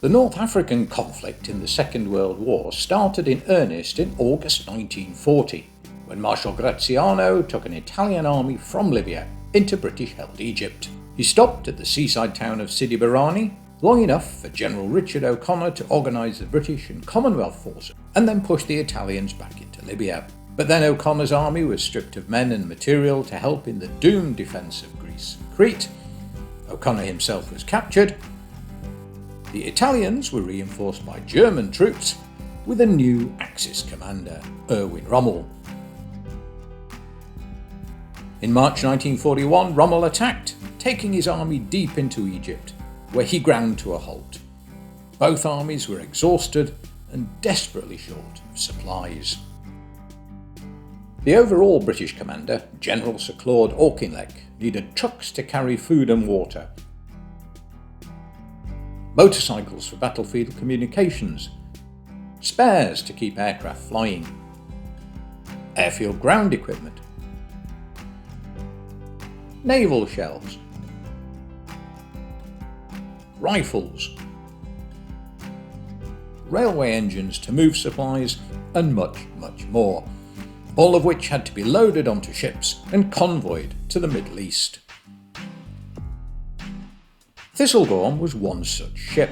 The North African conflict in the Second World War started in earnest in August 1940, when Marshal Graziano took an Italian army from Libya into British-held Egypt. He stopped at the seaside town of Sidi Barrani long enough for General Richard O'Connor to organise the British and Commonwealth forces and then push the Italians back into Libya. But then O'Connor's army was stripped of men and material to help in the doomed defence of Greece and Crete. O'Connor himself was captured. The Italians were reinforced by German troops with a new Axis commander, Erwin Rommel. In March 1941, Rommel attacked, taking his army deep into Egypt, where he ground to a halt. Both armies were exhausted and desperately short of supplies. The overall British commander, General Sir Claude Auchinleck, needed trucks to carry food and water, motorcycles for battlefield communications, spares to keep aircraft flying, airfield ground equipment, naval shells, rifles, railway engines to move supplies, and much, much more, all of which had to be loaded onto ships and convoyed to the Middle East. Thistlegorm was one such ship.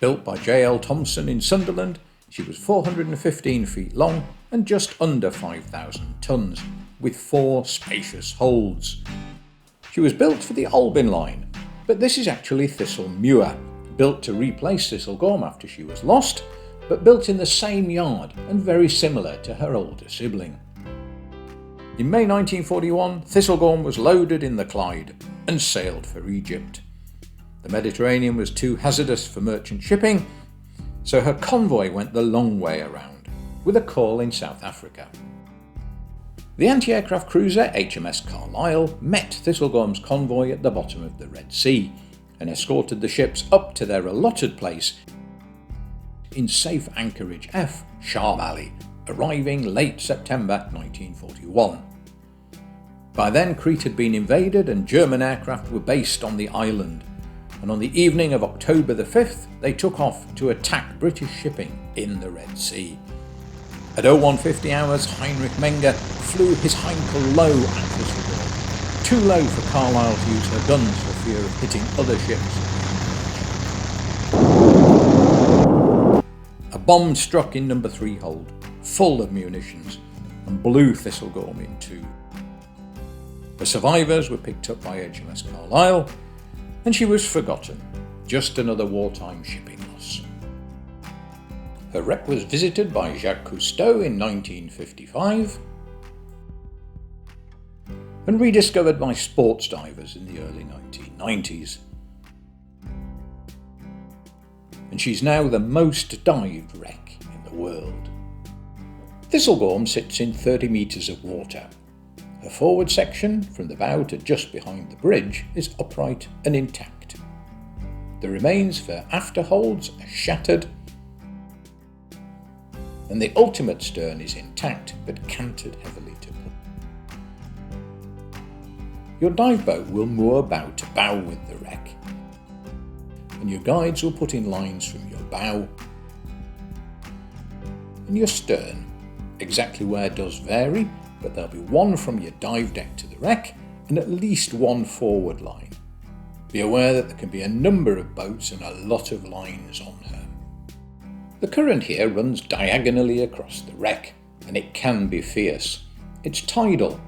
Built by J.L. Thompson in Sunderland, she was 415 feet long and just under 5,000 tons, with 4 spacious holds. She was built for the Albin line, but this is actually Thistlemure, built to replace Thistlegorm after she was lost, but built in the same yard and very similar to her older sibling. In May 1941, Thistlegorm was loaded in the Clyde and sailed for Egypt. The Mediterranean was too hazardous for merchant shipping, so her convoy went the long way around, with a call in South Africa. The anti-aircraft cruiser HMS Carlisle met Thistlegorm's convoy at the bottom of the Red Sea and escorted the ships up to their allotted place in safe anchorage F, Sharm Alley, arriving late September 1941. By then, Crete had been invaded and German aircraft were based on the island, and on the evening of October the 5th, they took off to attack British shipping in the Red Sea. At 0150 hours, Heinrich Menger flew his Heinkel low at Thistlegorm, too low for Carlisle to use her guns for fear of hitting other ships. A bomb struck in number 3 hold, full of munitions, and blew Thistlegorm in two. The survivors were picked up by HMS Carlisle, and she was forgotten, just another wartime shipping loss. Her wreck was visited by Jacques Cousteau in 1955 and rediscovered by sports divers in the early 1990s. And she's now the most dived wreck in the world. Thistlegorm sits in 30 metres of water. Her forward section, from the bow to just behind the bridge, is upright and intact. The remains for afterholds are shattered, and the ultimate stern is intact but canted heavily to port. Your dive boat will moor bow to bow with the wreck, and your guides will put in lines from your bow and your stern. Exactly where does vary, but there'll be one from your dive deck to the wreck and at least one forward line. Be aware that there can be a number of boats and a lot of lines on her. The current here runs diagonally across the wreck, and it can be fierce. It's tidal,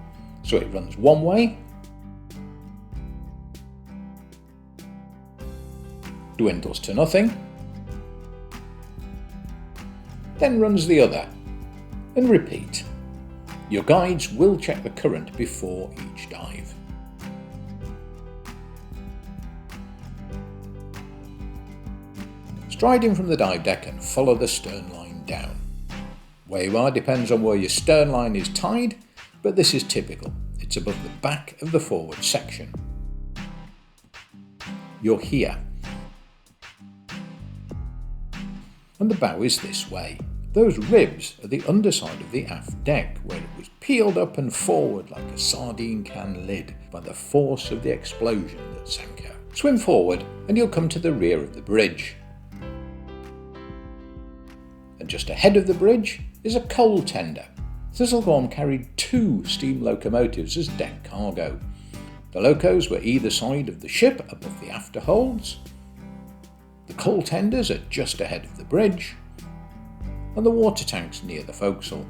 so it runs one way, dwindles to nothing, then runs the other, and repeat. Your guides will check the current before each dive. Stride in from the dive deck and follow the stern line down. Where you are depends on where your stern line is tied, but this is typical. It's above the back of the forward section. You're here. And the bow is this way. Those ribs are the underside of the aft deck, where it was peeled up and forward like a sardine can lid by the force of the explosion that sank her. Swim forward and you'll come to the rear of the bridge. and just ahead of the bridge is a coal tender. Thistlegorm carried 2 steam locomotives as deck cargo. The locos were either side of the ship above the after holds. The coal tenders are just ahead of the bridge, and the water tanks near the forecastle.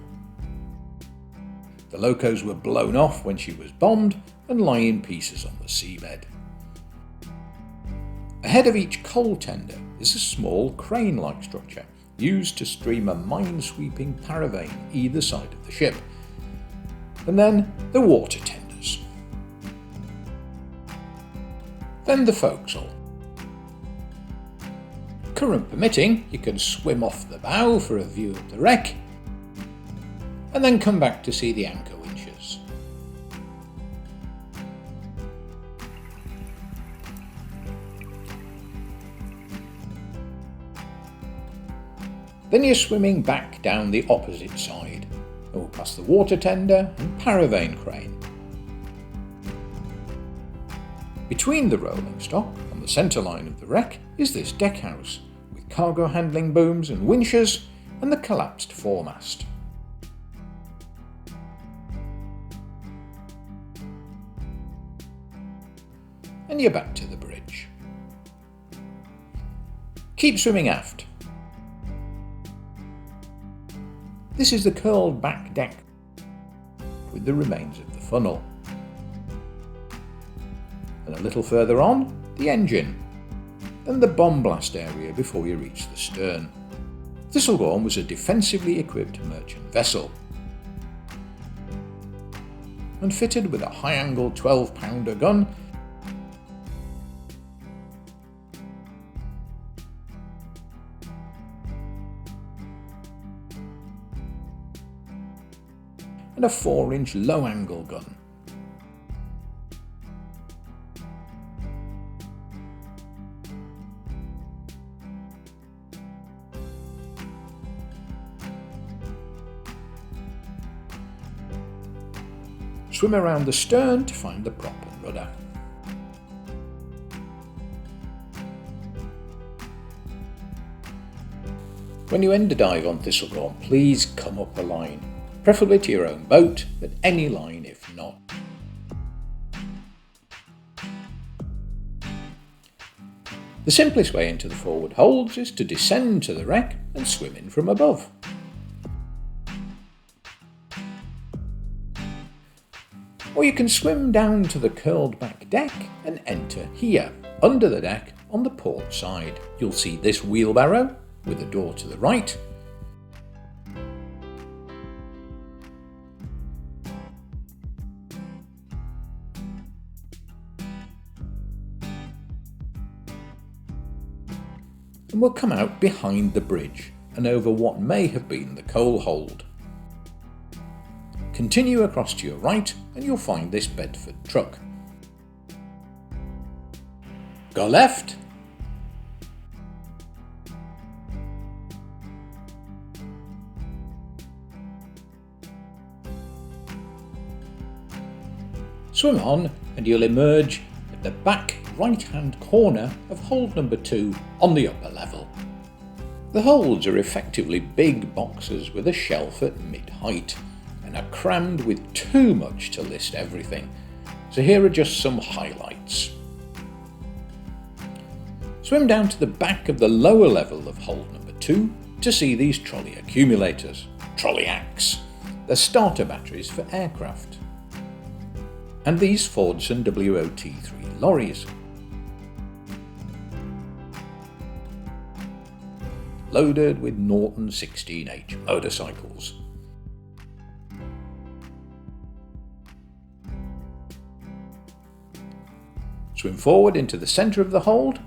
The locos were blown off when she was bombed and lie in pieces on the seabed. Ahead of each coal tender is a small crane-like structure used to stream a mine-sweeping paravane either side of the ship, and then the water tenders. Then the forecastle. Current permitting, you can swim off the bow for a view of the wreck, and then come back to see the anchor winches. Then you're swimming back down the opposite side, and we'll pass the water tender and paravane crane. Between the rolling stock on the centre line of the wreck is this deckhouse, with cargo handling booms and winches and the collapsed foremast. And you're back to the bridge. Keep swimming aft. This is the curled back deck with the remains of the funnel. And a little further on, the engine, and the bomb blast area before you reach the stern. Thistlegorm was a defensively equipped merchant vessel and fitted with a high-angle 12-pounder gun and a 4-inch low-angle gun. Swim around the stern to find the prop and rudder. When you end a dive on Thistlegorm, please come up a line, preferably to your own boat, but any line if not. The simplest way into the forward holds is to descend to the wreck and swim in from above. Or you can swim down to the curled back deck and enter here, under the deck on the port side. You'll see this wheelbarrow with a door to the right, and we'll come out behind the bridge and over what may have been the coal hold. Continue across to your right and you'll find this Bedford truck. Go left, swim on and you'll emerge at the back right-hand corner of hold number 2 on the upper level. The holds are effectively big boxes with a shelf at mid-height and are crammed with too much to list everything, so here are just some highlights. Swim down to the back of the lower level of hold number 2 to see these trolley accumulators, trolley acts. They're starter batteries for aircraft. And these Fordson WOT3 lorries, loaded with Norton 16H motorcycles. Swim forward into the centre of the hold,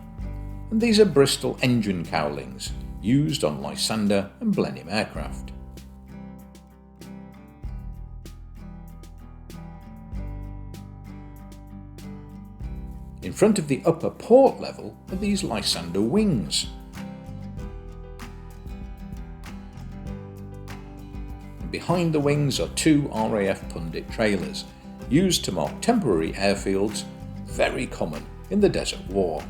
and these are Bristol engine cowlings used on Lysander and Blenheim aircraft. In front of the upper port level are these Lysander wings. And behind the wings are 2 RAF Pundit trailers, used to mark temporary airfields, very common in the Desert War.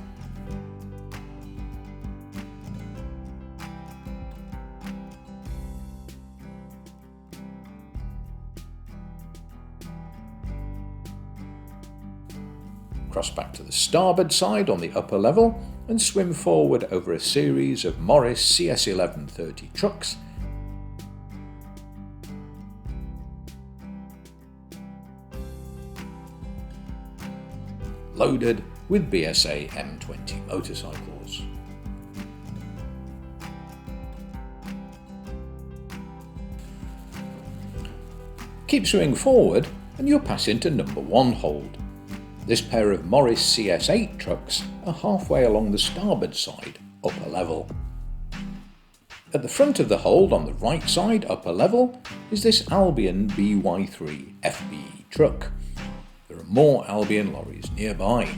Cross back to the starboard side on the upper level and swim forward over a series of Morris CS1130 trucks loaded with BSA M20 motorcycles. Keep swimming forward and you'll pass into number 1 hold. This pair of Morris CS8 trucks are halfway along the starboard side, upper level. At the front of the hold on the right side, upper level, is this Albion BY3 FBE truck. There are more Albion lorries nearby.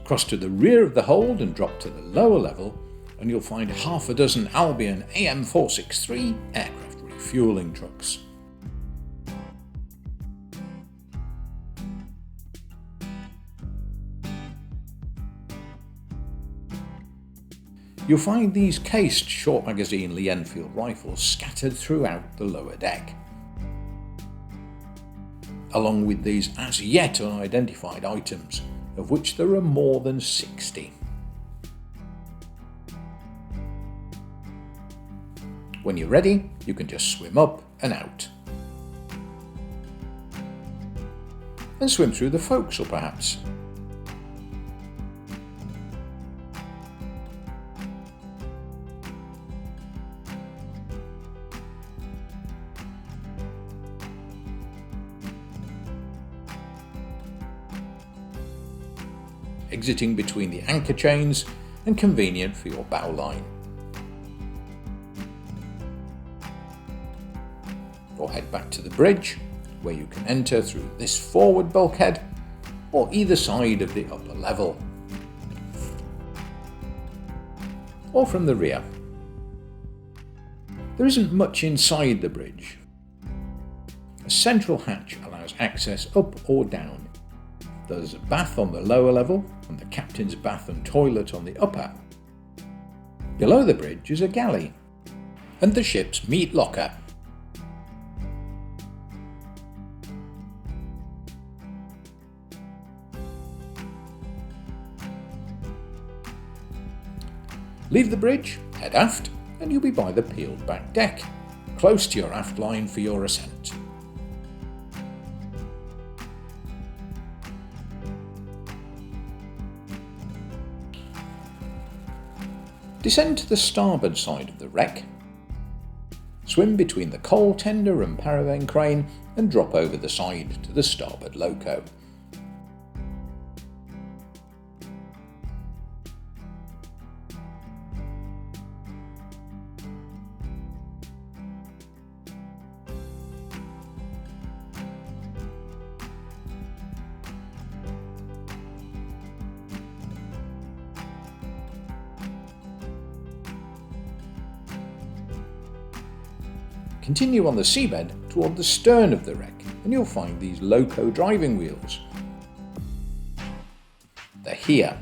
Cross to the rear of the hold and drop to the lower level and you'll find half a dozen Albion AM463 aircraft refuelling trucks. You'll find these cased short magazine Lee Enfield rifles scattered throughout the lower deck, along with these as yet unidentified items, of which there are more than 60. When you're ready, you can just swim up and out. And swim through the forecastle perhaps. Exiting between the anchor chains and convenient for your bow line. Or head back to the bridge, where you can enter through this forward bulkhead or either side of the upper level, or from the rear. There isn't much inside the bridge. A central hatch allows access up or down. There's a bath on the lower level and the captain's bath and toilet on the upper. Below the bridge is a galley and the ship's meat locker. Leave the bridge, head aft, and you'll be by the peeled back deck, close to your aft line for your ascent. Descend to the starboard side of the wreck, swim between the coal tender and paravane crane and drop over the side to the starboard loco. Continue on the seabed toward the stern of the wreck and you'll find these Loco driving wheels. They're here.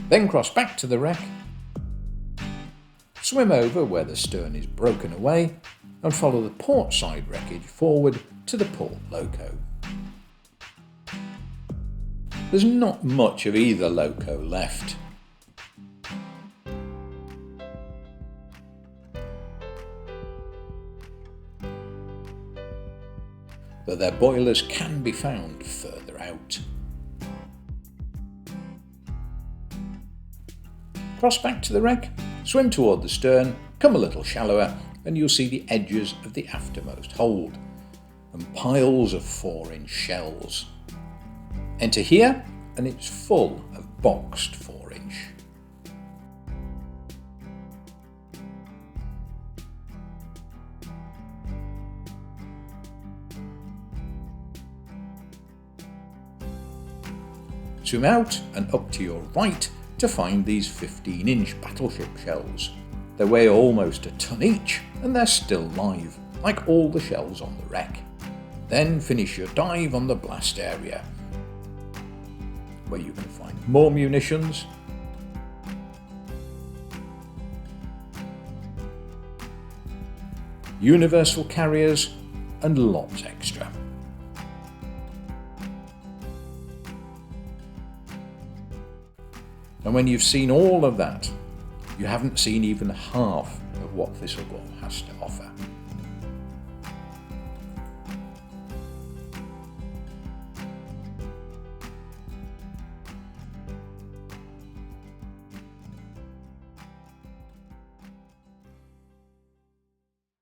Then cross back to the wreck, swim over where the stern is broken away and follow the port side wreckage forward to the port Loco. There's not much of either Loco left. But their boilers can be found further out. Cross back to the wreck, swim toward the stern, come a little shallower, and you'll see the edges of the aftermost hold, and piles of 4-inch shells. Enter here, and it's full of boxed 4-inch. Swim out and up to your right to find these 15-inch battleship shells. They weigh almost a ton each and they're still live, like all the shells on the wreck. Then finish your dive on the blast area, where you can find more munitions, universal carriers, and lots extra. And when you've seen all of that, you haven't seen even half of what Thistlegorm has to offer.